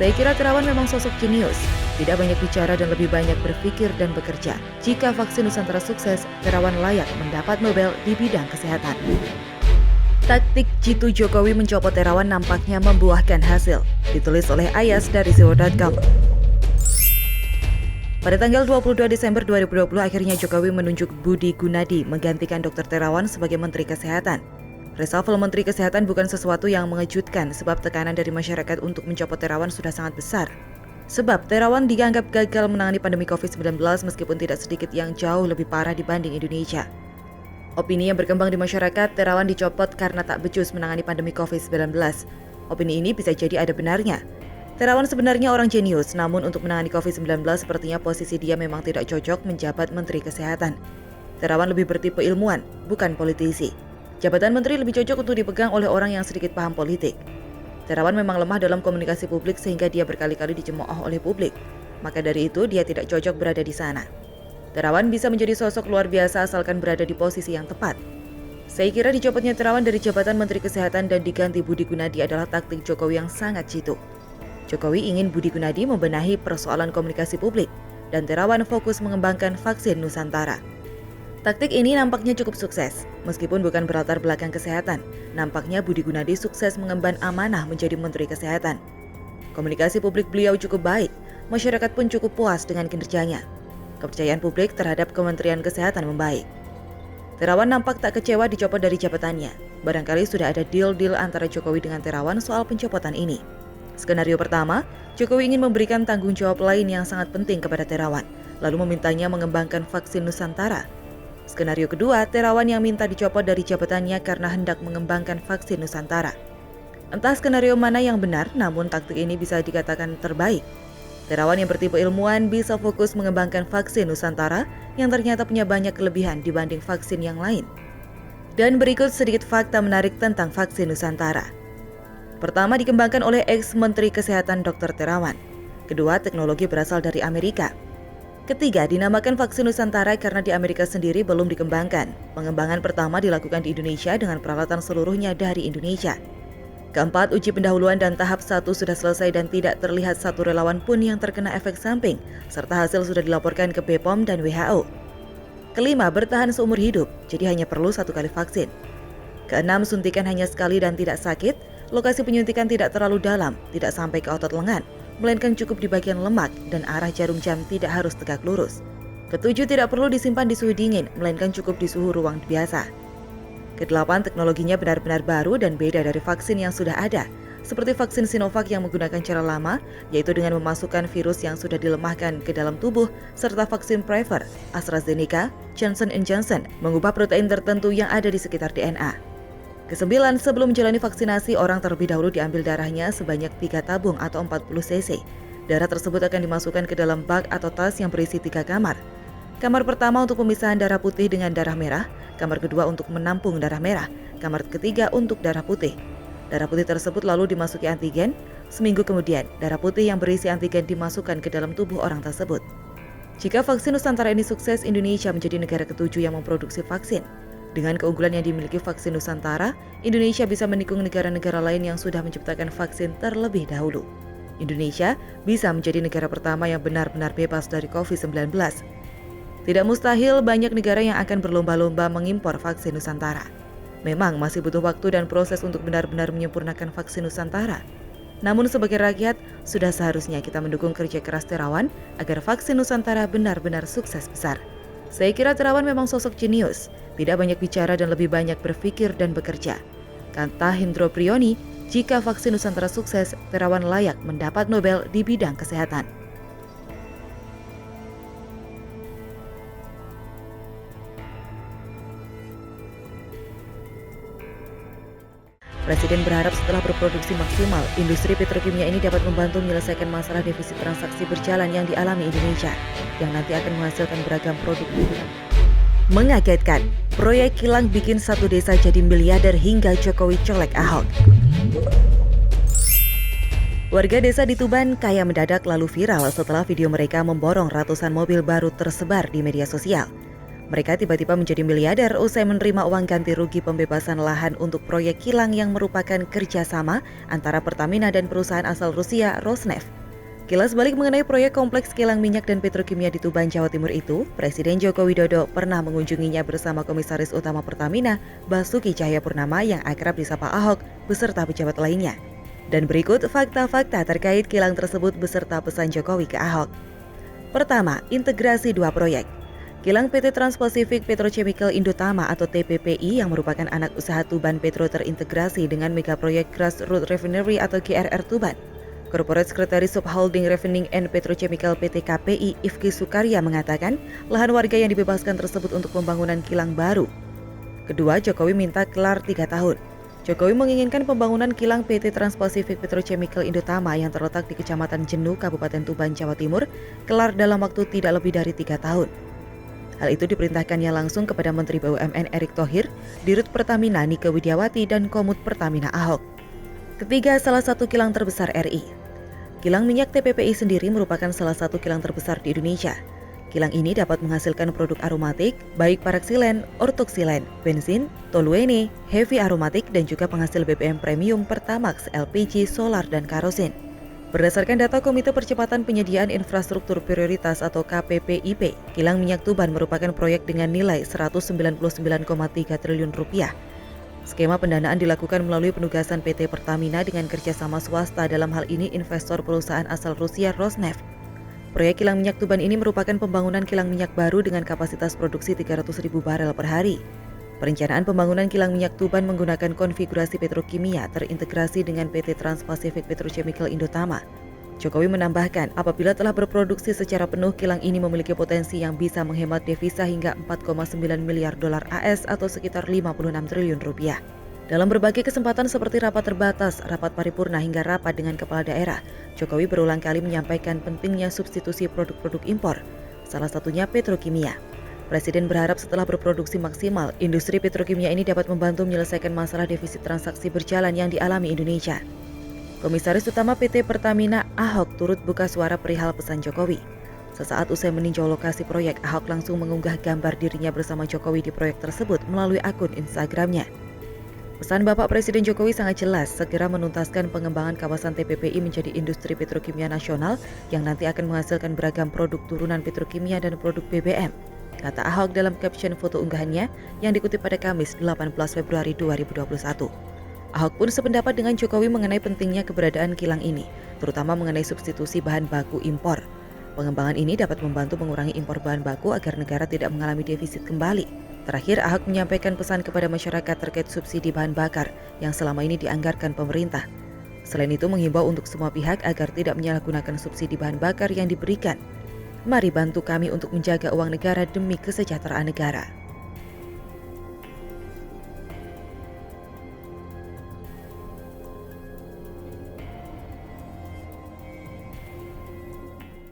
Saya kira Terawan memang sosok jenius, tidak banyak bicara dan lebih banyak berpikir dan bekerja. Jika vaksin Nusantara sukses, Terawan layak mendapat Nobel di bidang kesehatan. Taktik jitu Jokowi mencopot Terawan nampaknya membuahkan hasil, ditulis oleh Ayas dari Zero.com. Pada tanggal 22 Desember 2020, akhirnya Jokowi menunjuk Budi Gunadi menggantikan Dr. Terawan sebagai Menteri Kesehatan. Reshuffle Menteri Kesehatan bukan sesuatu yang mengejutkan sebab tekanan dari masyarakat untuk mencopot Terawan sudah sangat besar. Sebab Terawan dianggap gagal menangani pandemi COVID-19 meskipun tidak sedikit yang jauh lebih parah dibanding Indonesia. Opini yang berkembang di masyarakat, Terawan dicopot karena tak becus menangani pandemi COVID-19. Opini ini bisa jadi ada benarnya. Terawan sebenarnya orang jenius, namun untuk menangani COVID-19 sepertinya posisi dia memang tidak cocok menjabat Menteri Kesehatan. Terawan lebih bertipe ilmuwan, bukan politisi. Jabatan menteri lebih cocok untuk dipegang oleh orang yang sedikit paham politik. Terawan memang lemah dalam komunikasi publik sehingga dia berkali-kali dicemooh oleh publik. Maka dari itu dia tidak cocok berada di sana. Terawan bisa menjadi sosok luar biasa asalkan berada di posisi yang tepat. Saya kira dicopotnya Terawan dari jabatan Menteri Kesehatan dan diganti Budi Gunadi adalah taktik Jokowi yang sangat jitu. Jokowi ingin Budi Gunadi membenahi persoalan komunikasi publik dan Terawan fokus mengembangkan vaksin Nusantara. Taktik ini nampaknya cukup sukses, meskipun bukan berlatar belakang kesehatan. Nampaknya Budi Gunadi sukses mengemban amanah menjadi Menteri Kesehatan. Komunikasi publik beliau cukup baik, masyarakat pun cukup puas dengan kinerjanya. Kepercayaan publik terhadap Kementerian Kesehatan membaik. Terawan nampak tak kecewa dicopot dari jabatannya. Barangkali sudah ada deal-deal antara Jokowi dengan Terawan soal pencopotan ini. Skenario pertama, Jokowi ingin memberikan tanggung jawab lain yang sangat penting kepada Terawan, lalu memintanya mengembangkan vaksin Nusantara. Skenario kedua, Terawan yang minta dicopot dari jabatannya karena hendak mengembangkan vaksin Nusantara. Entah skenario mana yang benar, namun taktik ini bisa dikatakan terbaik. Terawan yang bertipe ilmuwan bisa fokus mengembangkan vaksin Nusantara yang ternyata punya banyak kelebihan dibanding vaksin yang lain. Dan berikut sedikit fakta menarik tentang vaksin Nusantara. Pertama, dikembangkan oleh ex-Menteri Kesehatan Dr. Terawan. Kedua, teknologi berasal dari Amerika. Ketiga, dinamakan vaksin Nusantara karena di Amerika sendiri belum dikembangkan. Pengembangan pertama dilakukan di Indonesia dengan peralatan seluruhnya dari Indonesia. Keempat, uji pendahuluan dan tahap 1 sudah selesai dan tidak terlihat satu relawan pun yang terkena efek samping, serta hasil sudah dilaporkan ke BPOM dan WHO. Kelima, bertahan seumur hidup, jadi hanya perlu 1 kali vaksin. Keenam, suntikan hanya sekali dan tidak sakit, lokasi penyuntikan tidak terlalu dalam, tidak sampai ke otot lengan, melainkan cukup di bagian lemak dan arah jarum jam tidak harus tegak lurus. Ketujuh, tidak perlu disimpan di suhu dingin, melainkan cukup di suhu ruang biasa. Kedelapan, teknologinya benar-benar baru dan beda dari vaksin yang sudah ada, seperti vaksin Sinovac yang menggunakan cara lama, yaitu dengan memasukkan virus yang sudah dilemahkan ke dalam tubuh, serta vaksin Pfizer, AstraZeneca, Johnson & Johnson, mengubah protein tertentu yang ada di sekitar DNA. Kesembilan, sebelum menjalani vaksinasi, orang terlebih dahulu diambil darahnya sebanyak 3 tabung atau 40 cc. Darah tersebut akan dimasukkan ke dalam bak atau tas yang berisi 3 kamar. Kamar pertama untuk pemisahan darah putih dengan darah merah, kamar kedua untuk menampung darah merah, kamar ketiga untuk darah putih. Darah putih tersebut lalu dimasuki antigen. Seminggu kemudian, darah putih yang berisi antigen dimasukkan ke dalam tubuh orang tersebut. Jika vaksin Nusantara ini sukses, Indonesia menjadi negara ke-7 yang memproduksi vaksin. Dengan keunggulan yang dimiliki vaksin Nusantara, Indonesia bisa menikung negara-negara lain yang sudah menciptakan vaksin terlebih dahulu. Indonesia bisa menjadi negara pertama yang benar-benar bebas dari COVID-19. Tidak mustahil banyak negara yang akan berlomba-lomba mengimpor vaksin Nusantara. Memang masih butuh waktu dan proses untuk benar-benar menyempurnakan vaksin Nusantara. Namun sebagai rakyat, sudah seharusnya kita mendukung kerja keras Terawan agar vaksin Nusantara benar-benar sukses besar. Saya kira Terawan memang sosok jenius, tidak banyak bicara dan lebih banyak berpikir dan bekerja. Kata Hendro Prioni, jika vaksin Nusantara sukses, Terawan layak mendapat Nobel di bidang kesehatan. Presiden berharap setelah berproduksi maksimal, industri petrokimia ini dapat membantu menyelesaikan masalah defisit transaksi berjalan yang dialami Indonesia, yang nanti akan menghasilkan beragam produk. Mengagetkan, proyek kilang bikin satu desa jadi miliarder hingga Jokowi colek Ahok. Warga desa di Tuban kaya mendadak lalu viral setelah video mereka memborong ratusan mobil baru tersebar di media sosial. Mereka tiba-tiba menjadi miliarder usai menerima uang ganti rugi pembebasan lahan untuk proyek kilang yang merupakan kerjasama antara Pertamina dan perusahaan asal Rusia Rosneft. Kilas balik mengenai proyek kompleks kilang minyak dan petrokimia di Tuban, Jawa Timur itu, Presiden Joko Widodo pernah mengunjunginya bersama Komisaris Utama Pertamina, Basuki Cahayapurnama yang akrab disapa Ahok, beserta pejabat lainnya. Dan berikut fakta-fakta terkait kilang tersebut beserta pesan Jokowi ke Ahok. Pertama, integrasi dua proyek. Kilang PT Trans-Pasifik Petrochemical Indotama atau TPPI yang merupakan anak usaha Tuban Petro terintegrasi dengan megaproyek Grassroots Refinery atau GRR Tuban. Corporate Secretary Subholding Refining and Petrochemical PT KPI Ifki Sukarya mengatakan lahan warga yang dibebaskan tersebut untuk pembangunan kilang baru. Kedua, Jokowi minta kelar 3 tahun. Jokowi menginginkan pembangunan kilang PT Trans-Pasifik Petrochemical Indotama yang terletak di Kecamatan Jenuh, Kabupaten Tuban, Jawa Timur, kelar dalam waktu tidak lebih dari 3 tahun. Hal itu diperintahkannya langsung kepada Menteri BUMN Erick Thohir, Dirut Pertamina Nike Widiawati, dan Komut Pertamina Ahok. Ketiga, salah satu kilang terbesar RI. Kilang minyak TPPI sendiri merupakan salah satu kilang terbesar di Indonesia. Kilang ini dapat menghasilkan produk aromatik, baik paraksilen, ortoksilen, bensin, toluene, heavy aromatik, dan juga penghasil BBM premium, Pertamax, LPG, solar, dan kerosin. Berdasarkan data Komite Percepatan Penyediaan Infrastruktur Prioritas atau KPPIP, Kilang Minyak Tuban merupakan proyek dengan nilai Rp199,3 triliun. Skema pendanaan dilakukan melalui penugasan PT Pertamina dengan kerjasama swasta, dalam hal ini investor perusahaan asal Rusia Rosneft. Proyek kilang minyak Tuban ini merupakan pembangunan kilang minyak baru dengan kapasitas produksi 300.000 barel per hari. Perencanaan pembangunan kilang minyak Tuban menggunakan konfigurasi petrokimia terintegrasi dengan PT Trans-Pasifik Petrochemical Indotama. Jokowi menambahkan, apabila telah berproduksi secara penuh, kilang ini memiliki potensi yang bisa menghemat devisa hingga 4,9 miliar dolar AS atau sekitar 56 triliun rupiah. Dalam berbagai kesempatan seperti rapat terbatas, rapat paripurna, hingga rapat dengan kepala daerah, Jokowi berulang kali menyampaikan pentingnya substitusi produk-produk impor, salah satunya petrokimia. Presiden berharap setelah berproduksi maksimal, industri petrokimia ini dapat membantu menyelesaikan masalah defisit transaksi berjalan yang dialami Indonesia. Komisaris Utama PT Pertamina Ahok turut buka suara perihal pesan Jokowi. Sesaat usai meninjau lokasi proyek, Ahok langsung mengunggah gambar dirinya bersama Jokowi di proyek tersebut melalui akun Instagramnya. Pesan Bapak Presiden Jokowi sangat jelas, segera menuntaskan pengembangan kawasan TPPI menjadi industri petrokimia nasional yang nanti akan menghasilkan beragam produk turunan petrokimia dan produk BBM, kata Ahok dalam caption foto unggahannya yang dikutip pada Kamis 18 Februari 2021. Ahok pun sependapat dengan Jokowi mengenai pentingnya keberadaan kilang ini, terutama mengenai substitusi bahan baku impor. Pengembangan ini dapat membantu mengurangi impor bahan baku agar negara tidak mengalami defisit kembali. Terakhir, Ahok menyampaikan pesan kepada masyarakat terkait subsidi bahan bakar yang selama ini dianggarkan pemerintah. Selain itu, menghimbau untuk semua pihak agar tidak menyalahgunakan subsidi bahan bakar yang diberikan. Mari bantu kami untuk menjaga uang negara demi kesejahteraan negara.